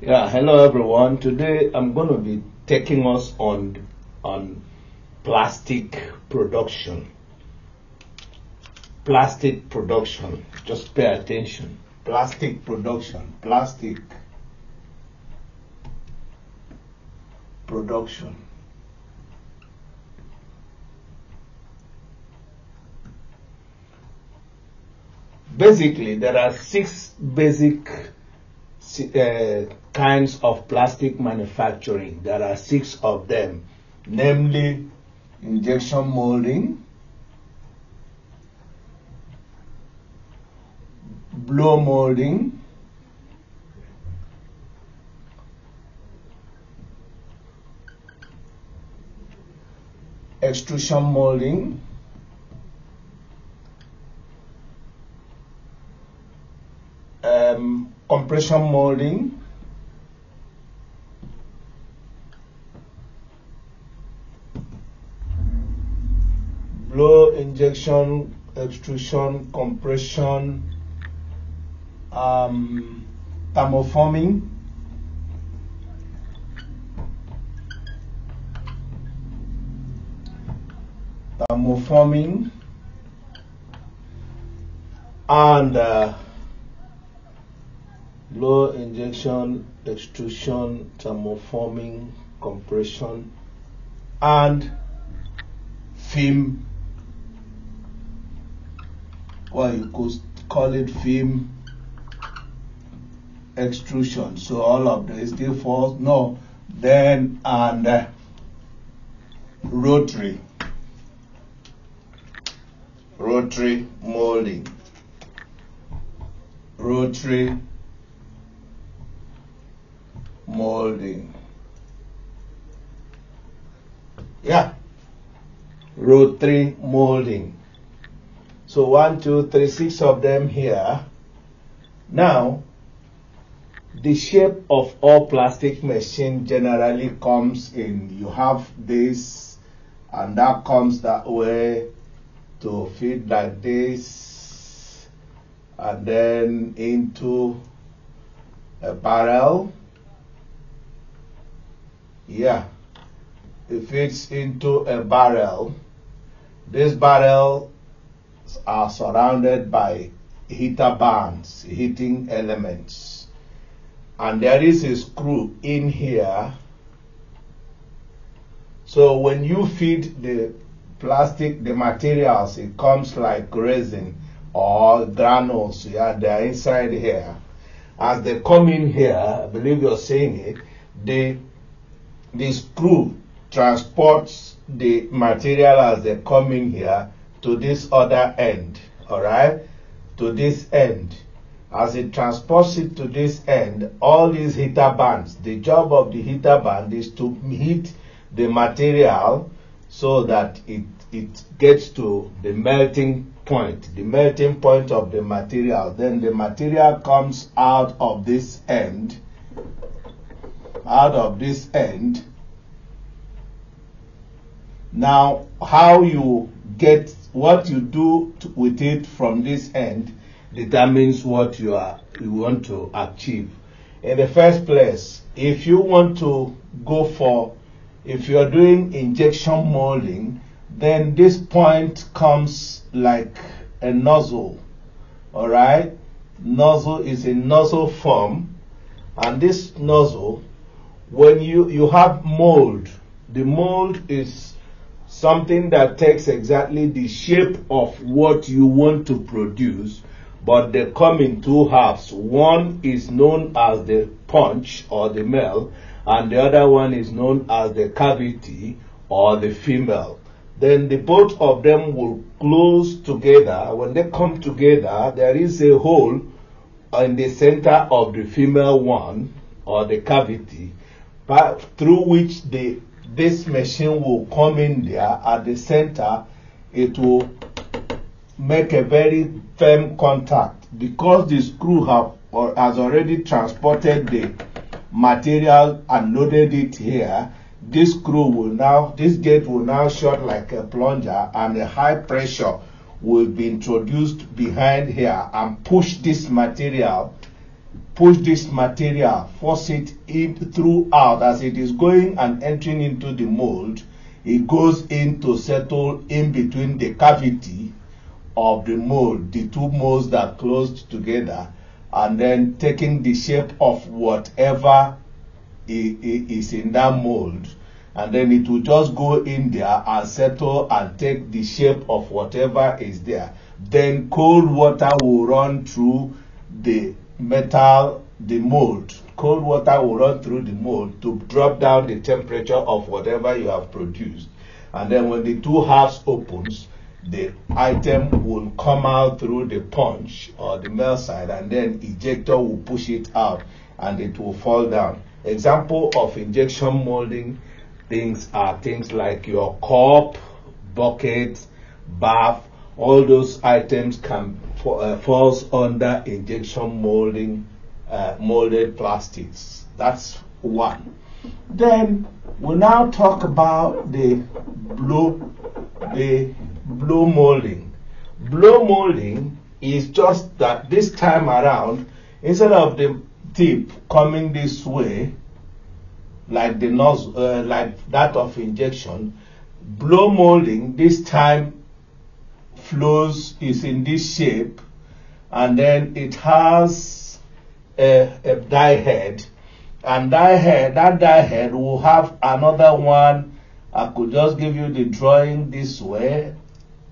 Yeah, hello everyone. Today I'm going to be taking us on plastic production. Plastic production. Just pay attention. Plastic production. Plastic production. Basically, there are six basic kinds of plastic manufacturing. There are six of them, namely injection molding, blow molding, extrusion molding, compression molding, blow, injection, extrusion, compression, thermoforming, and blow, injection, extrusion, thermoforming, compression, and film, or you could call it film extrusion. So all of this still falls no. Then and rotary molding, rotary molding. Yeah, rotary molding. So 1, 2, 3, 6 of them here. Now, the shape of all plastic machine generally comes in, you have this and that comes that way to fit like this and then into a barrel. Yeah, it fits into a barrel. This barrel are surrounded by heater bands, heating elements, and there is a screw in here. So when you feed the plastic, the materials, it comes like resin or granules. Yeah, they are inside here. As they come in here, I believe you're seeing it, the screw transports the material as they come in here to this other end, all right, to this end. As it transports it to this end, all these heater bands, the job of the heater band is to heat the material so that it gets to the melting point of the material. Then the material comes out of this end, Now, how you get, what you do with it from this end determines what you want to achieve. In the first place, if you want to go for, if you're doing injection molding, then this point comes like a nozzle, all right? Nozzle is a nozzle form, and this nozzle, when you have mold, the mold is something that takes exactly the shape of what you want to produce, but they come in two halves. One is known as the punch or the mill, and the other one is known as the cavity or the female. Then the both of them will close together. When they come together, there is a hole in the center of the female one or the cavity, through which this machine will come in there at the center. It will make a very firm contact because the screw has already transported the material and loaded it here. This gate will now shut like a plunger, and a high pressure will be introduced behind here and push this material push this material, force it in throughout. As it is going and entering into the mold, it goes in to settle in between the cavity of the mold, the two molds that are closed together, and then taking the shape of whatever is in that mold, and then it will just go in there and settle and take the shape of whatever is there. Then cold water will run through the metal, the mold. Cold water will run through the mold to drop down the temperature of whatever you have produced. And then when the two halves opens, the item will come out through the punch or the mill side, and then ejector will push it out and it will fall down. Example of injection molding things are things like your cup, bucket, bath. All those items can falls under injection molding, molded plastics. That's one. Then we'll now talk about the blow molding. Blow molding is just that this time around, instead of the tip coming this way, like the nozzle, like that of injection, blow molding this time flows is in this shape, and then it has a die head, and that die head will have another one. I could just give you the drawing this way,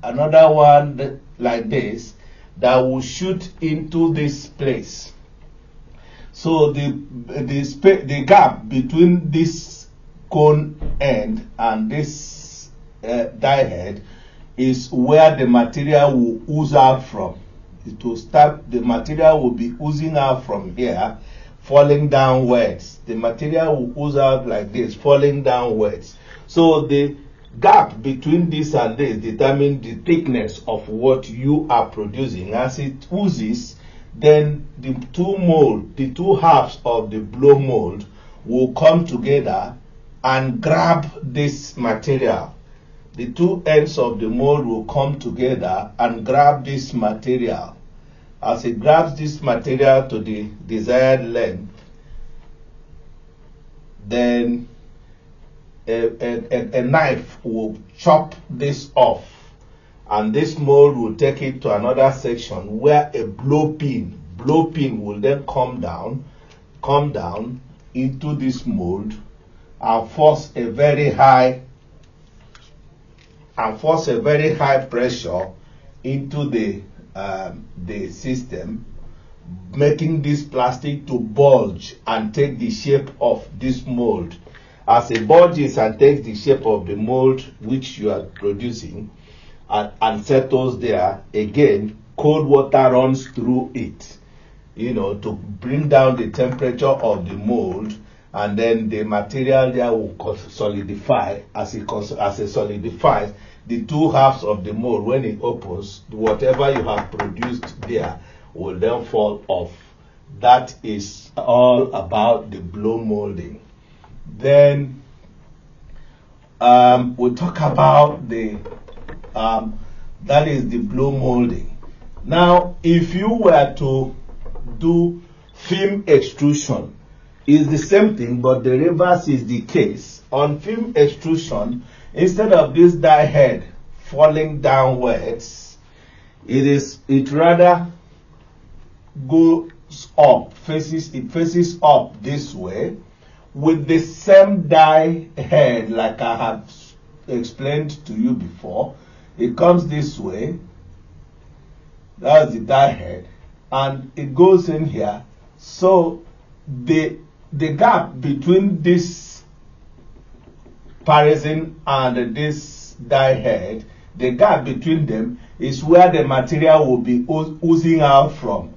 another one like this that will shoot into this place. So the gap between this cone end and this die head is where the material will ooze out from. It will start, the material will be oozing out from here, falling downwards. The material will ooze out like this, falling downwards. So the gap between this and this determines the thickness of what you are producing. As it oozes, then the two halves of the blow mold will come together and grab this material. The two ends of the mold will come together and grab this material. As it grabs this material to the desired length, then a knife will chop this off, and this mold will take it to another section where a blow pin will then come down into this mold and force a very high pressure into the system, making this plastic to bulge and take the shape of this mold. As it bulges and takes the shape of the mold which you are producing and settles there, again, cold water runs through it, to bring down the temperature of the mold, and then the material there will solidify. As it solidifies, the two halves of the mold, when it opens, whatever you have produced there will then fall off. That is all about the blow molding. Then we'll talk about that is the blow molding. Now, if you were to do film extrusion, it's the same thing, but the reverse is the case. On film extrusion, instead of this die head falling downwards, it rather goes up, it faces up this way, with the same die head like I have explained to you before. It comes this way, that's the die head, and it goes in here. So the gap between this paraffin and this die head, the gap between them is where the material will be oozing out from.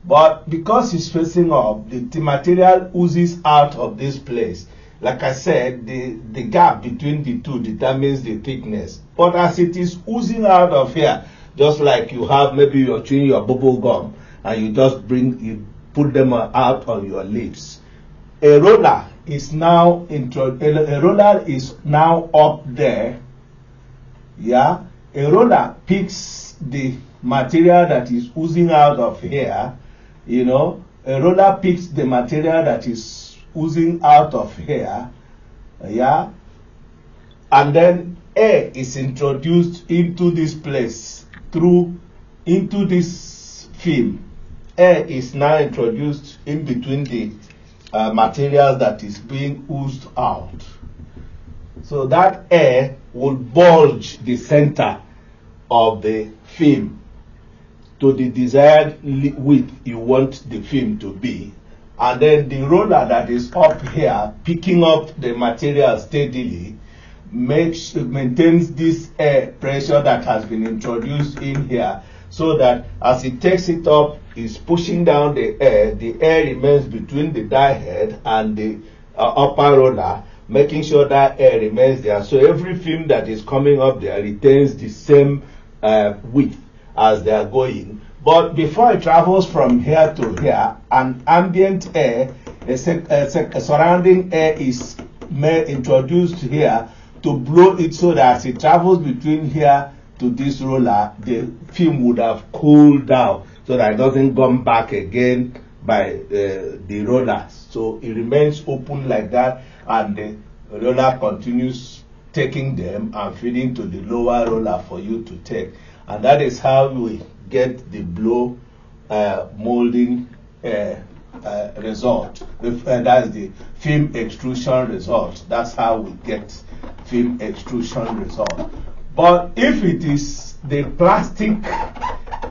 But because it's facing up, the material oozes out of this place. Like I said, the gap between the two determines the thickness. But as it is oozing out of here, just like you have, maybe you're chewing your bubble gum and you put them out on your lips. A roller is now up there. Yeah, a roller picks the material that is oozing out of here, a roller picks the material that is oozing out of here, yeah, and then air is introduced into this place into this film. Air is now introduced in between the materials that is being oozed out. So that air will bulge the center of the film to the desired width you want the film to be. And then the roller that is up here, picking up the material steadily, maintains this air pressure that has been introduced in here, so that as it takes it up, it's pushing down the air remains between the die head and the upper roller, making sure that air remains there. So every film that is coming up there retains the same width as they are going. But before it travels from here to here, an ambient air, a surrounding air is introduced here to blow it, so that as it travels between here to this roller, the film would have cooled down, so that it doesn't come back again by the rollers. So it remains open like that, and the roller continues taking them and feeding to the lower roller for you to take. And that is how we get the blow molding result. That's the film extrusion result. That's how we get film extrusion result. But if it is the plastic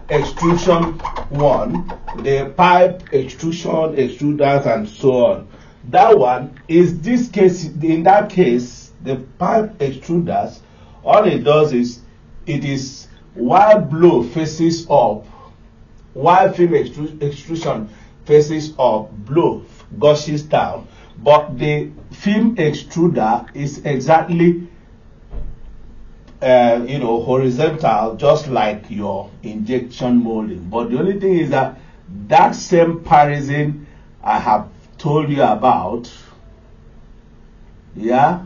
extrusion one, the pipe extrusion, extruders, and so on, that one is this case. In that case, the pipe extruders, all it does is, it is while blow faces up, while film extrusion faces up, blow gushes down. But the film extruder is exactly horizontal, just like your injection molding. But the only thing is that that same parisine I have told you about, yeah,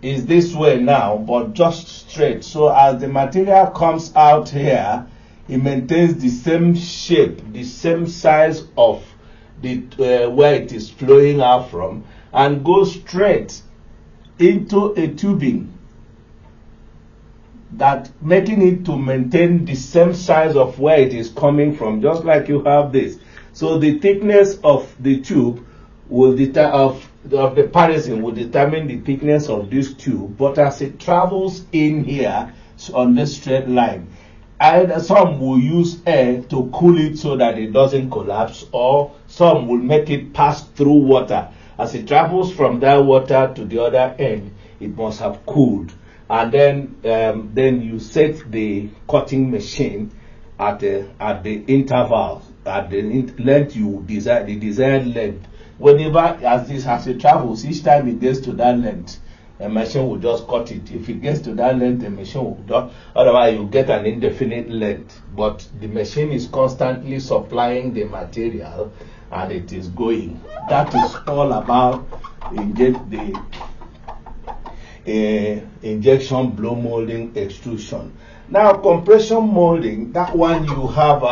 is this way now, but just straight. So as the material comes out here, it maintains the same shape, the same size of the where it is flowing out from, and goes straight into a tubing, that making it to maintain the same size of where it is coming from, just like you have this. So the thickness of the tube will of the parisine will determine the thickness of this tube. But as it travels in here on this straight line, either some will use air to cool it so that it doesn't collapse, or some will make it pass through water. As it travels from that water to the other end, it must have cooled. And then you set the cutting machine at the intervals, at the length you desire, the desired length. Whenever as it travels, each time it gets to that length, a machine will just cut it. If it gets to that length, the machine will not. Otherwise, you get an indefinite length. But the machine is constantly supplying the material, and it is going. That is all about injection blow molding extrusion. Now, compression molding, that one you have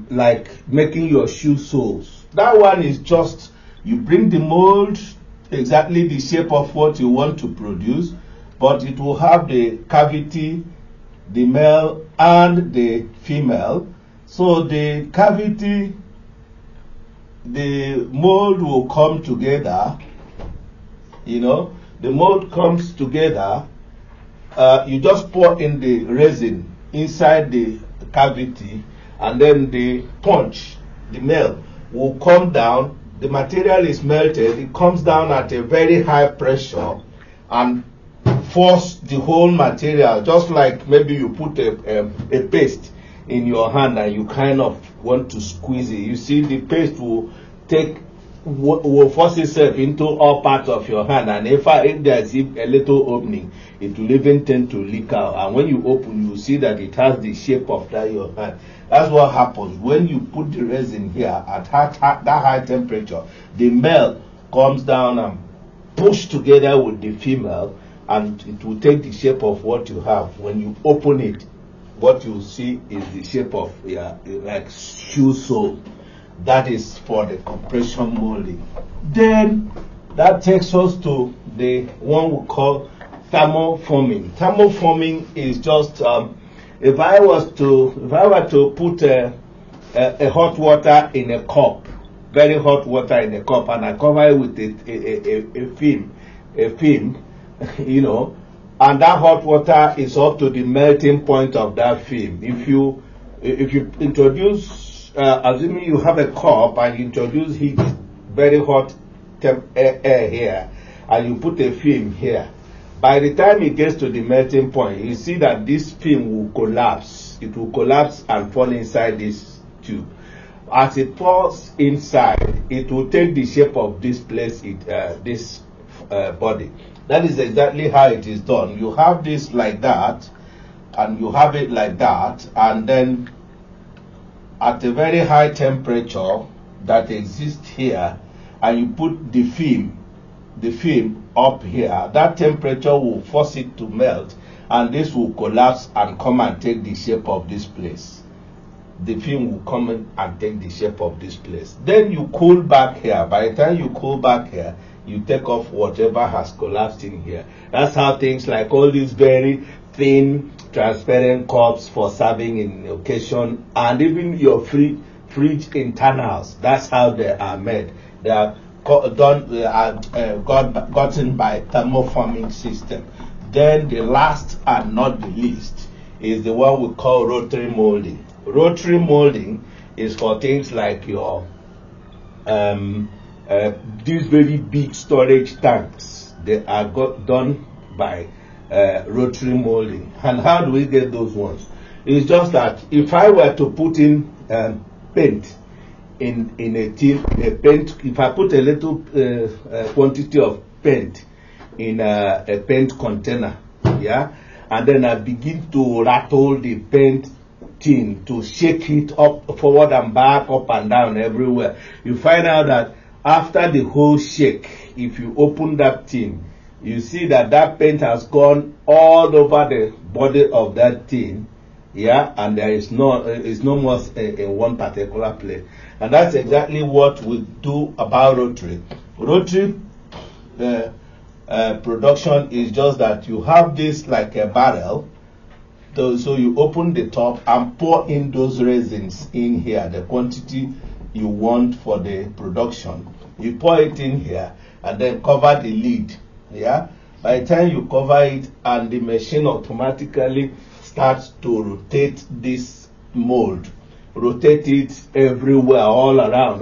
like making your shoe soles. That one is just, you bring the mold exactly the shape of what you want to produce, but it will have the cavity, the male and the female. So the cavity, the mold will come together, the mold comes together. You just pour in the resin inside the cavity, and then the punch, the male, will come down. The material is melted. It comes down at a very high pressure and force the whole material, just like maybe you put a paste in your hand and you kind of want to squeeze it. You see, the paste will force itself into all parts of your hand, and if there's a little opening, it will even tend to leak out. And when you open, you see that it has the shape of that your hand. That's what happens when you put the resin here at that high temperature. The male comes down and push together with the female, and it will take the shape of what you have. When you open it, what you see is the shape of like shoe sole. That is for the compression molding. Then that takes us to the one we call thermoforming. Thermoforming is just if I were to put a hot water in a cup, very hot water in a cup, and I cover it with a film, you know, and that hot water is up to the melting point of that film. If you introduce, assuming you have a cup and you introduce heat, very hot air here, and you put a film here, by the time it gets to the melting point, you see that this film will collapse. It will collapse and fall inside this tube. As it falls inside, it will take the shape of this place, this body. That is exactly how it is done. You have this like that, and you have it like that, and then at a very high temperature that exists here, and you put the film up here, that temperature will force it to melt, and this will collapse and come and take the shape of this place. The film will come in and take the shape of this place. Then you cool back here. By the time you cool back here, you take off whatever has collapsed in here. That's how things like all these very thin, transparent cups for serving in occasion, and even your fridge internals, that's how they are made. They are gotten by thermoforming system. Then the last and not the least is the one we call rotary molding. Rotary molding is for things like your these very big storage tanks. They are done by rotary molding. And how do we get those ones? It's just that if I were to put in paint in a tin, if I put a little quantity of paint in a paint container, yeah, and then I begin to rattle the paint tin, to shake it up, forward and back, up and down, everywhere, you find out that after the whole shake, if you open that tin, you see that that paint has gone all over the body of that tin, yeah, and there is no more in one particular place. And that's exactly what we do about rotary. Rotary production is just that you have this like a barrel. So you open the top and pour in those resins in here, the quantity you want for the production. You pour it in here and then cover the lid. Yeah. By the time you cover it, and the machine automatically starts to rotate this mold, rotate it everywhere, all around.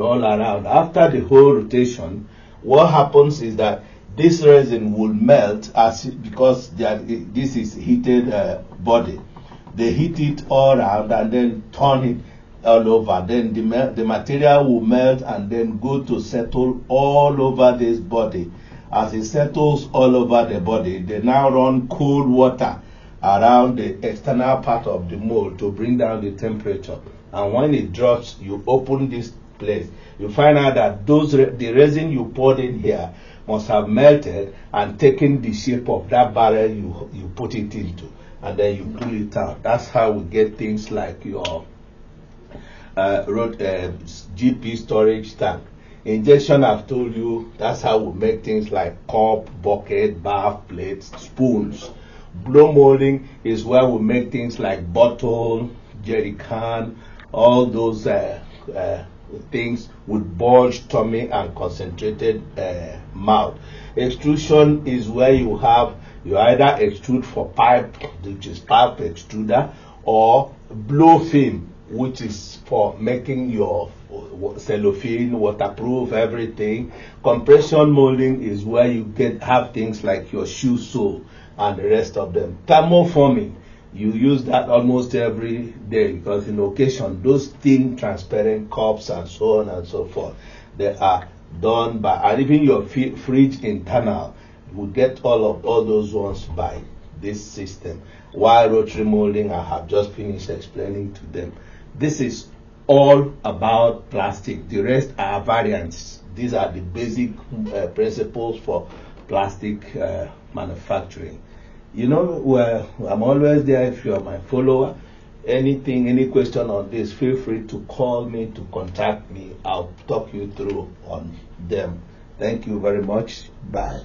After the whole rotation, what happens is that this resin will melt because this is heated body. They heat it all around and then turn it all over. Then the material will melt and then go to settle all over this body. As it settles all over the body, they now run cold water around the external part of the mold to bring down the temperature. And when it drops, you open this place. You find out that the resin you poured in here must have melted and taken the shape of that barrel you put it into, and then you pull it out. That's how we get things like your GP storage tank. Injection, I've told you, that's how we make things like cup, bucket, bath plates, spoons. Blow molding is where we make things like bottle, jerry can, all those things with bulged tummy and concentrated mouth. Extrusion is where you either extrude for pipe, which is pipe extruder, or blow film, which is for making your cellophane, waterproof, everything. Compression molding is where you have things like your shoe sole and the rest of them. Thermoforming, you use that almost every day, because in occasion, those thin, transparent cups and so on and so forth, they are done by, and even your fridge internal, you will get all those ones by this system. While rotary molding, I have just finished explaining to them. This is all about plastic. The rest are variants. These are the basic principles for plastic manufacturing. You know, I'm always there. If you are my follower, anything, any question on this, feel free to call me, to contact me. I'll talk you through on them. Thank you very much. Bye.